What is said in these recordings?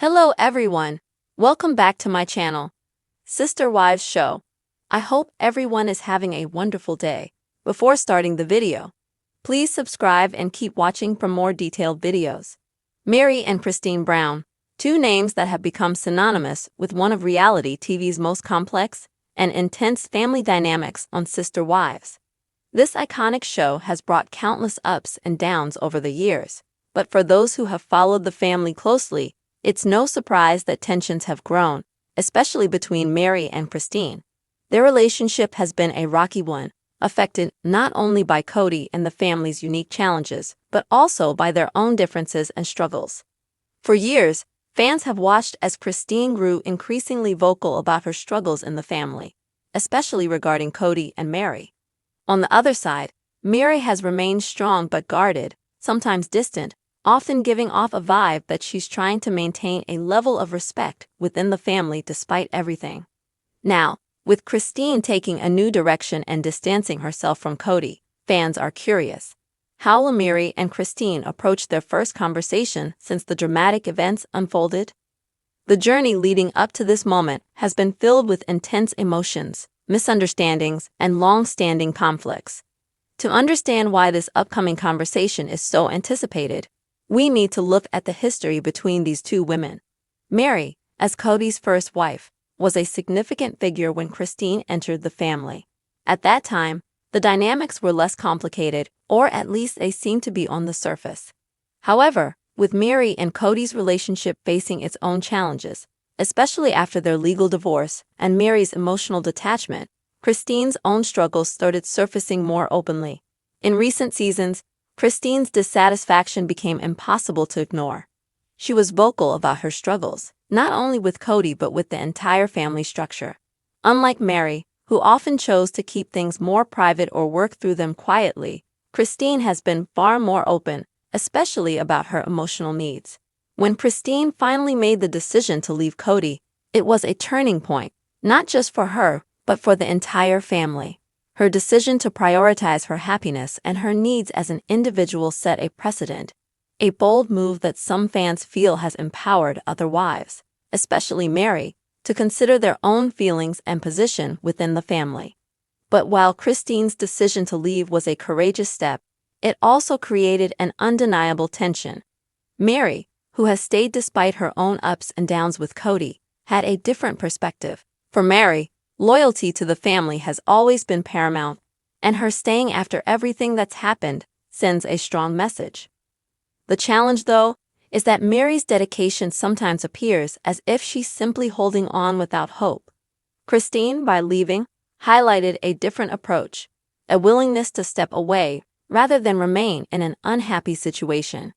Hello everyone, welcome back to my channel, Sister Wives Show. I hope everyone is having a wonderful day. Before starting the video, please subscribe and keep watching for more detailed videos. Meri and Christine Brown, two names that have become synonymous with one of reality TV's most complex and intense family dynamics on Sister Wives. This iconic show has brought countless ups and downs over the years, but for those who have followed the family closely, it's no surprise that tensions have grown, especially between Meri and Christine. Their relationship has been a rocky one, affected not only by Cody and the family's unique challenges, but also by their own differences and struggles. For years, fans have watched as Christine grew increasingly vocal about her struggles in the family, especially regarding Cody and Meri. On the other side, Meri has remained strong but guarded, sometimes distant, often giving off a vibe that she's trying to maintain a level of respect within the family despite everything. Now, with Christine taking a new direction and distancing herself from Cody, fans are curious. How will Meri and Christine approach their first conversation since the dramatic events unfolded? The journey leading up to this moment has been filled with intense emotions, misunderstandings, and long-standing conflicts. To understand why this upcoming conversation is so anticipated, we need to look at the history between these two women. Meri, as Cody's first wife, was a significant figure when Christine entered the family. At that time, the dynamics were less complicated, or at least they seemed to be on the surface. However, with Meri and Cody's relationship facing its own challenges, especially after their legal divorce and Meri's emotional detachment, Christine's own struggles started surfacing more openly. In recent seasons, Christine's dissatisfaction became impossible to ignore. She was vocal about her struggles, not only with Cody but with the entire family structure. Unlike Meri, who often chose to keep things more private or work through them quietly, Christine has been far more open, especially about her emotional needs. When Christine finally made the decision to leave Cody, it was a turning point, not just for her, but for the entire family. Her decision to prioritize her happiness and her needs as an individual set a precedent, a bold move that some fans feel has empowered other wives, especially Meri, to consider their own feelings and position within the family. But while Christine's decision to leave was a courageous step, it also created an undeniable tension. Meri, who has stayed despite her own ups and downs with Cody, had a different perspective. For Meri, loyalty to the family has always been paramount, and her staying after everything that's happened sends a strong message. The challenge, though, is that Meri's dedication sometimes appears as if she's simply holding on without hope. Christine, by leaving, highlighted a different approach, a willingness to step away rather than remain in an unhappy situation.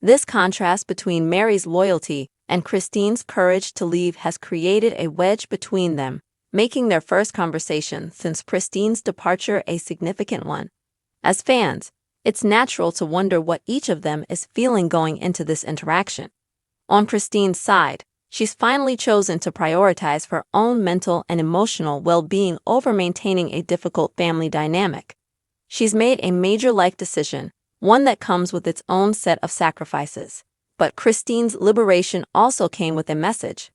This contrast between Meri's loyalty and Christine's courage to leave has created a wedge between them, making their first conversation since Christine's departure a significant one. As fans, it's natural to wonder what each of them is feeling going into this interaction. On Christine's side, she's finally chosen to prioritize her own mental and emotional well-being over maintaining a difficult family dynamic. She's made a major life decision, one that comes with its own set of sacrifices. But Christine's liberation also came with a message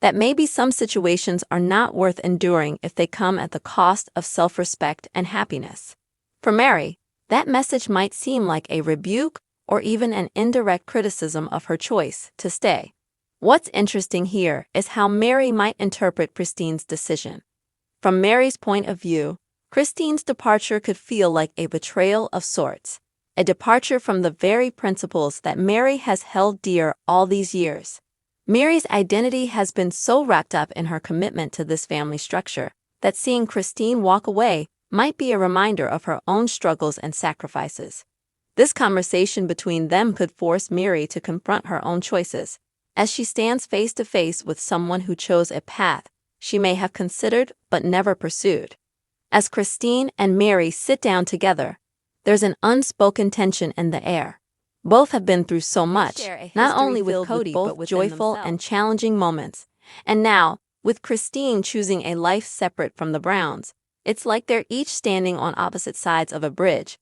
that maybe some situations are not worth enduring if they come at the cost of self-respect and happiness. For Meri, that message might seem like a rebuke or even an indirect criticism of her choice to stay. What's interesting here is how Meri might interpret Christine's decision. From Meri's point of view, Christine's departure could feel like a betrayal of sorts, a departure from the very principles that Meri has held dear all these years. Meri's identity has been so wrapped up in her commitment to this family structure that seeing Christine walk away might be a reminder of her own struggles and sacrifices. This conversation between them could force Meri to confront her own choices, as she stands face to face with someone who chose a path she may have considered but never pursued. As Christine and Meri sit down together, there's an unspoken tension in the air. Both have been through so much, not only with Cody but with joyful and challenging moments. And now, with Christine choosing a life separate from the Browns, it's like they're each standing on opposite sides of a bridge.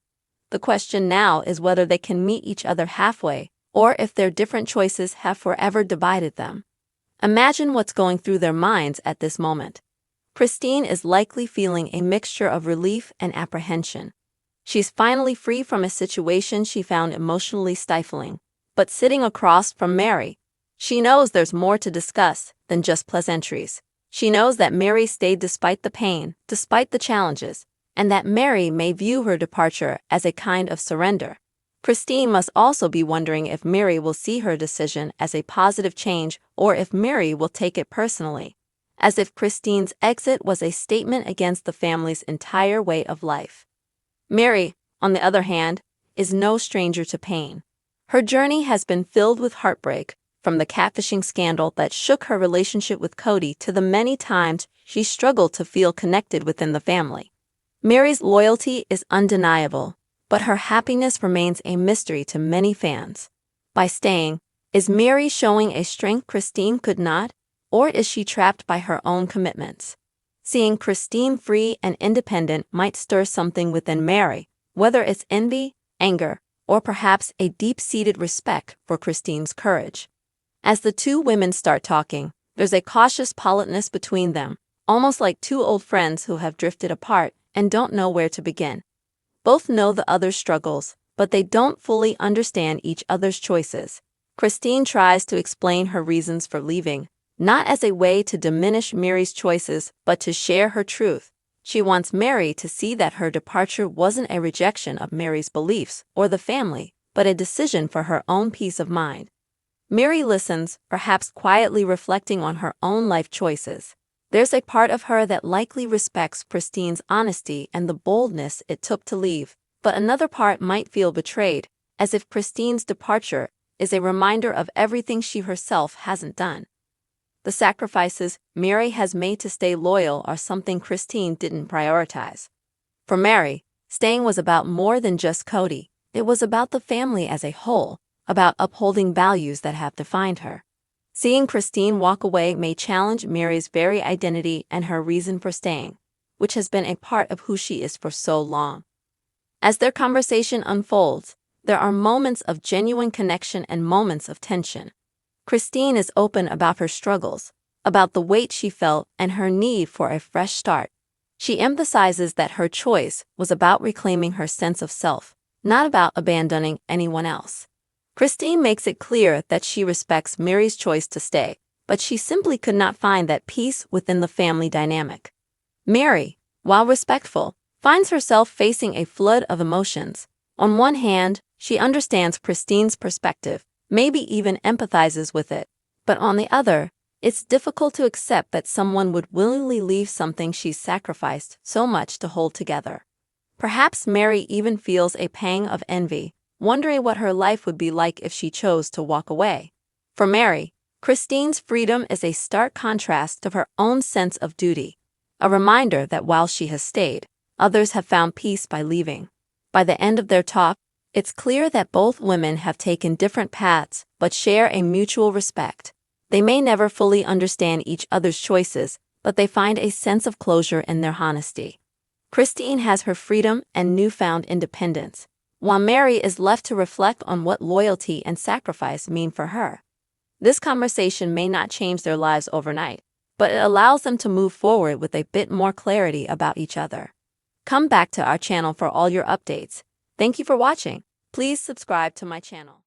The question now is whether they can meet each other halfway or if their different choices have forever divided them. Imagine what's going through their minds at this moment. Christine is likely feeling a mixture of relief and apprehension. She's finally free from a situation she found emotionally stifling. But sitting across from Meri, she knows there's more to discuss than just pleasantries. She knows that Meri stayed despite the pain, despite the challenges, and that Meri may view her departure as a kind of surrender. Christine must also be wondering if Meri will see her decision as a positive change or if Meri will take it personally, as if Christine's exit was a statement against the family's entire way of life. Meri, on the other hand, is no stranger to pain. Her journey has been filled with heartbreak, from the catfishing scandal that shook her relationship with Cody to the many times she struggled to feel connected within the family. Meri's loyalty is undeniable, but her happiness remains a mystery to many fans. By staying, is Meri showing a strength Christine could not, or is she trapped by her own commitments? Seeing Christine free and independent might stir something within Meri, whether it's envy, anger, or perhaps a deep-seated respect for Christine's courage. As the two women start talking, there's a cautious politeness between them, almost like two old friends who have drifted apart and don't know where to begin. Both know the other's struggles, but they don't fully understand each other's choices. Christine tries to explain her reasons for leaving, not as a way to diminish Meri's choices, but to share her truth. She wants Meri to see that her departure wasn't a rejection of Meri's beliefs or the family, but a decision for her own peace of mind. Meri listens, perhaps quietly reflecting on her own life choices. There's a part of her that likely respects Christine's honesty and the boldness it took to leave, but another part might feel betrayed, as if Christine's departure is a reminder of everything she herself hasn't done. The sacrifices Meri has made to stay loyal are something Christine didn't prioritize. For Meri, staying was about more than just Cody. It was about the family as a whole, about upholding values that have defined her. Seeing Christine walk away may challenge Meri's very identity and her reason for staying, which has been a part of who she is for so long. As their conversation unfolds, there are moments of genuine connection and moments of tension. Christine is open about her struggles, about the weight she felt and her need for a fresh start. She emphasizes that her choice was about reclaiming her sense of self, not about abandoning anyone else. Christine makes it clear that she respects Meri's choice to stay, but she simply could not find that peace within the family dynamic. Meri, while respectful, finds herself facing a flood of emotions. On one hand, she understands Christine's perspective, maybe even empathizes with it, but on the other, it's difficult to accept that someone would willingly leave something she's sacrificed so much to hold together. Perhaps Meri even feels a pang of envy, wondering what her life would be like if she chose to walk away. For Meri, Christine's freedom is a stark contrast to her own sense of duty, a reminder that while she has stayed, others have found peace by leaving. By the end of their talk, it's clear that both women have taken different paths but share a mutual respect. They may never fully understand each other's choices, but they find a sense of closure in their honesty. Christine has her freedom and newfound independence, while Meri is left to reflect on what loyalty and sacrifice mean for her. This conversation may not change their lives overnight, but it allows them to move forward with a bit more clarity about each other. Come back to our channel for all your updates. Thank you for watching. Please subscribe to my channel.